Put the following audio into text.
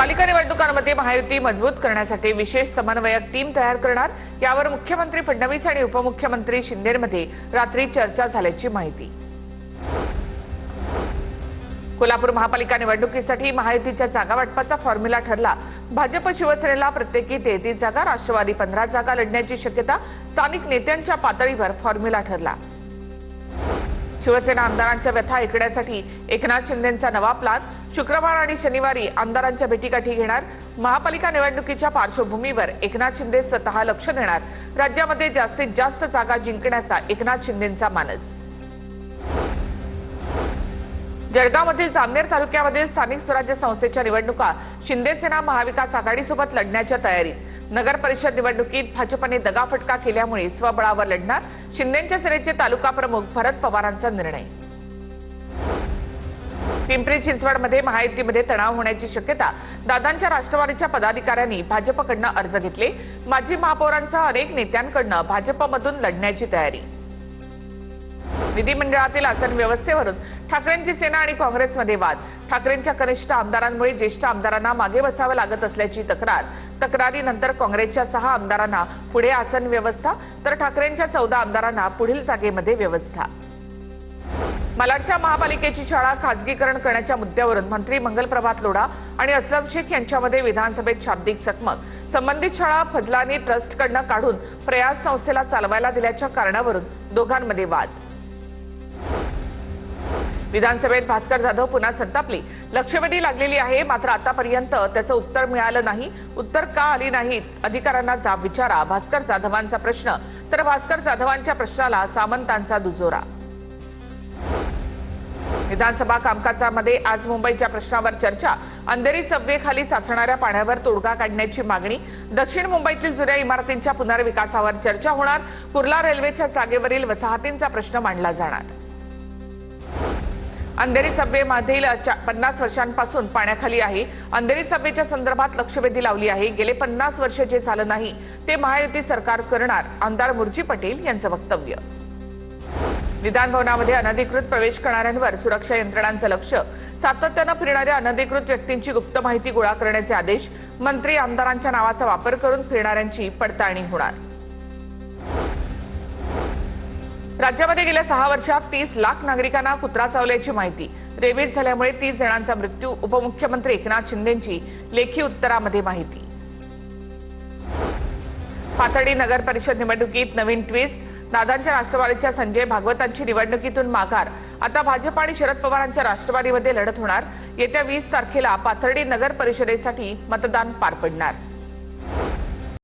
पालिका निवडणुकांमध्ये महायुती मजबूत करण्यासाठी विशेष समन्वयक टीम तयार करणार, यावर मुख्यमंत्री फडणवीस आणि उपमुख्यमंत्री शिंदेमध्ये रात्री चर्चा झाल्याची माहिती। कोल्हापूर महापालिका निवडणुकीसाठी महायुतीच्या जागा वाटपाचा फॉर्म्युला ठरला। भाजप शिवसेनेला प्रत्येकी 33 जागा, राष्ट्रवादी 15 जागा लढण्याची शक्यता। स्थानिक नेत्यांच्या पातळीवर फॉर्म्युला ठरला। शिवसेना आमदारांच्या व्यथा ऐकण्यासाठी एकनाथ शिंदेंचा नवा प्लॅन। शुक्रवार आणि शनिवारी आमदारांच्या भेटीगाठी घेणार। महापालिका निवडणुकीच्या पार्श्वभूमीवर एकनाथ शिंदे स्वतः लक्ष देणार। राज्यामध्ये जास्तीत जास्त जागा जिंकण्याचा एकनाथ शिंदेंचा मानस। जळगावमधील जामनेर तालुक्यामधील स्थानिक स्वराज्य संस्थेच्या निवडणुका शिंदे सेना महाविकास आघाडीसोबत लढण्याच्या तयारीत। नगर परिषद निवडणुकीत भाजपने दगाफटका केल्यामुळे स्वबळावर लढणार। शिंदेंच्या सेनेचे तालुका प्रमुख भरत पवारांचा निर्णय। पिंपरी चिंचवडमध्ये महायुतीमध्ये तणाव होण्याची शक्यता। दादांच्या राष्ट्रवादीच्या पदाधिकाऱ्यांनी भाजपकडून अर्ज घेतले। माजी महापौरांसह अनेक नेत्यांकडून भाजपमधून लढण्याची तयारी। विधिमंडळातील आसन व्यवस्थेवरून ठाकरेंची सेना आणि काँग्रेसमध्ये वाद। ठाकरेंच्या कनिष्ठ आमदारांमुळे ज्येष्ठ आमदारांना मागे बसावं लागत असल्याची तक्रार। तक्रारीनंतर काँग्रेसच्या 6 आमदारांना पुढे आसन व्यवस्था, तर ठाकरेंच्या 14 आमदारांना पुढील जागेमध्ये व्यवस्था। मालाडच्या महापालिकेची शाळा खासगीकरण करण्याच्या मुद्द्यावरून मंत्री मंगलप्रभात लोढा आणि असलम शेख यांच्यामध्ये विधानसभेत शाब्दिक चकमक। संबंधित शाळा फजलानी ट्रस्टकडून काढून प्रयास संस्थेला चालवायला दिल्याच्या कारणावरून दोघांमध्ये वाद। विधानसभेत भास्कर जाधव पुन्हा संतापली। लक्षवेधी लागलेली आहे, मात्र आतापर्यंत त्याचं उत्तर मिळालं नाही। उत्तर का आली नाहीत, अधिकाऱ्यांना जाब विचारा, भास्कर जाधवांचा प्रश्न। तर भास्कर जाधवांच्या प्रश्नाला सामंतांचा दुजोरा। विधानसभा कामकाजामध्ये आज मुंबईच्या प्रश्नावर चर्चा। अंधेरी सबवेखाली साचणाऱ्या पाण्यावर तोडगा काढण्याची मागणी। दक्षिण मुंबईतील जुन्या इमारतींच्या पुनर्विकासावर चर्चा होणार। कुर्ला रेल्वेच्या जागेवरील वसाहतींचा प्रश्न मांडला जाणार। अंधेरी सबवेमधील 50 वर्षांपासून पाण्याखाली आहे। अंधेरी सबवेच्या संदर्भात लक्षवेधी लावली आहे। गेले 50 वर्ष जे झालं नाही ते महायुती सरकार करणार, आमदार मुर्जी पटेल यांचं वक्तव्य। विधान भवनामध्ये अनधिकृत प्रवेश करणाऱ्यांवर सुरक्षा यंत्रणांचं लक्ष। सातत्यानं फिरणाऱ्या अनधिकृत व्यक्तींची गुप्त माहिती गोळा करण्याचे आदेश। मंत्री आमदारांच्या नावाचा वापर करून फिरणाऱ्यांची पडताळणी होणार। राज्यामध्ये गेल्या 6 वर्षात 30 लाख नागरिकांना कुत्रा चावल्याची माहिती। रेबीज झाल्यामुळे 30 जणांचा मृत्यू। उपमुख्यमंत्री एकनाथ शिंदेंची लेखी उत्तरामध्ये माहिती। पाथर्डी नगर परिषद निवडणुकीत नवीन ट्विस्ट। दादांच्या राष्ट्रवादीच्या संजय भागवतांची निवडणुकीतून माघार। आता भाजप आणि शरद पवारांच्या राष्ट्रवादीमध्ये लढत होणार। येत्या 20 तारखेला पाथर्डी नगर परिषदेसाठी मतदान पार पडणार।